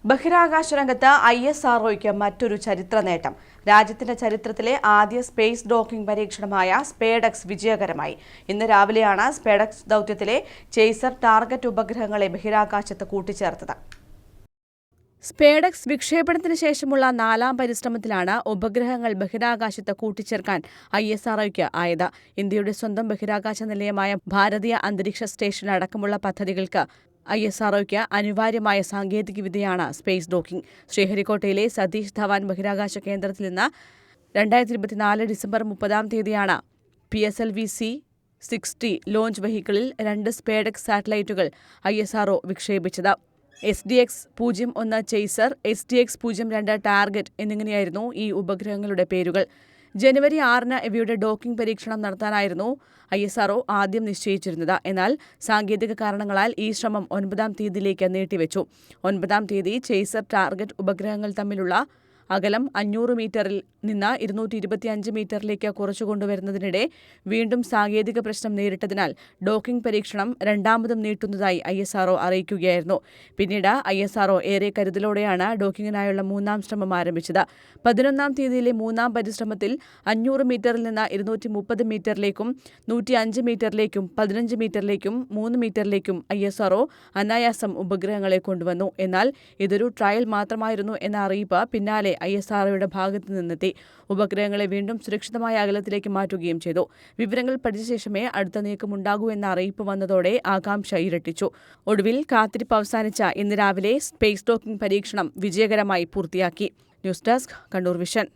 ബഹിരാകാശ രംഗത്ത് ISROയ്ക്ക് മറ്റൊരു ചരിത്ര നേട്ടം. രാജ്യത്തിന്റെ ചരിത്രത്തിലെ ആദ്യ സ്പേസ് ഡോക്കിംഗ് പരീക്ഷണമായ സ്പേഡെക്സ് വിജയകരമായി. ഇന്ന് രാവിലെയാണ് സ്പേഡെക്സ് ദൗത്യത്തിലെ ചേസർ ടാർഗറ്റ് ഉപഗ്രഹങ്ങളെ ബഹിരാകാശത്ത് കൂട്ടിച്ചേർത്തത്. സ്പേഡെക്സ് വിക്ഷേപണത്തിന് ശേഷമുള്ള 4ാം പരിശ്രമത്തിലാണ് ഉപഗ്രഹങ്ങൾ ബഹിരാകാശത്ത് കൂട്ടിച്ചേർക്കാൻ ISROയ്ക്ക് ആയത്. ഇന്ത്യയുടെ സ്വന്തം ബഹിരാകാശ നിലയമായ ഭാരതീയ അന്തരീക്ഷ സ്റ്റേഷൻ അടക്കമുള്ള പദ്ധതികൾക്ക് ISROയ്ക്ക് അനിവാര്യമായ സാങ്കേതികവിദ്യയാണ് സ്പേസ് ഡോക്കിംഗ്. ശ്രീഹരിക്കോട്ടയിലെ സതീഷ് ധവാൻ ബഹിരാകാശ കേന്ദ്രത്തിൽ നിന്ന് 2024 ഡിസംബർ 30-ാം തീയതിയാണ് PSLV-C-60 ലോഞ്ച് വെഹിക്കിളിൽ 2 സ്പേഡെക്സ് സാറ്റലൈറ്റുകൾ ISRO വിക്ഷേപിച്ചത്. SDX-01 ചേസർ, SDX-02 ടാർഗറ്റ് എന്നിങ്ങനെയായിരുന്നു ഈ ഉപഗ്രഹങ്ങളുടെ പേരുകൾ. ജനുവരി 6-ന് ഇവയുടെ ഡോക്കിംഗ് പരീക്ഷണം നടത്താനായിരുന്നു ISRO ആദ്യം നിശ്ചയിച്ചിരുന്നത്. എന്നാൽ സാങ്കേതിക കാരണങ്ങളാൽ ഈ ശ്രമം 9-ാം തീയതിയിലേക്ക് നീട്ടിവെച്ചു. 9-ാം തീയതി ചേസർ ടാർഗറ്റ് ഉപഗ്രഹങ്ങൾ തമ്മിലുള്ള അകലം 500 മീറ്ററിൽ നിന്ന് 225 മീറ്ററിലേക്ക് കുറച്ചുകൊണ്ടുവരുന്നതിനിടെ വീണ്ടും സാങ്കേതിക പ്രശ്നം നേരിട്ടതിനാൽ ഡോക്കിംഗ് പരീക്ഷണം രണ്ടാമതും നീട്ടുന്നതായി ISRO അറിയിക്കുകയായിരുന്നു. പിന്നീട് ISRO ഏറെ കരുതലോടെയാണ് ഡോക്കിംഗിനായുള്ള 3ാം ശ്രമം ആരംഭിച്ചത്. 11-ാം തീയതിയിലെ 3ാം പരിശ്രമത്തിൽ 500 മീറ്ററിൽ നിന്ന് 230 മീറ്ററിലേക്കും 105 മീറ്ററിലേക്കും 15 മീറ്ററിലേക്കും 3 മീറ്ററിലേക്കും ISRO അനായാസം ഉപഗ്രഹങ്ങളെ കൊണ്ടുവന്നു. എന്നാൽ ഇതൊരു ട്രയൽ മാത്രമായിരുന്നു എന്ന അറിയിപ്പ് പിന്നാലെ ISROയുടെ ഭാഗത്തു നിന്നെത്തി. ഉപഗ്രഹങ്ങളെ വീണ്ടും സുരക്ഷിതമായ അകലത്തിലേക്ക് മാറ്റുകയും ചെയ്തു. വിവരങ്ങൾ പഠിച്ച ശേഷമേ അടുത്ത നീക്കമുണ്ടാകൂ എന്ന അറിയിപ്പ് വന്നതോടെ ആകാംക്ഷ ഇരട്ടിച്ചു. ഒടുവിൽ കാത്തിരിപ്പ് അവസാനിച്ച ഇന്ന് രാവിലെ സ്പേസ് ഡോക്കിംഗ് പരീക്ഷണം വിജയകരമായി പൂർത്തിയാക്കി. News desk, Kannur vision.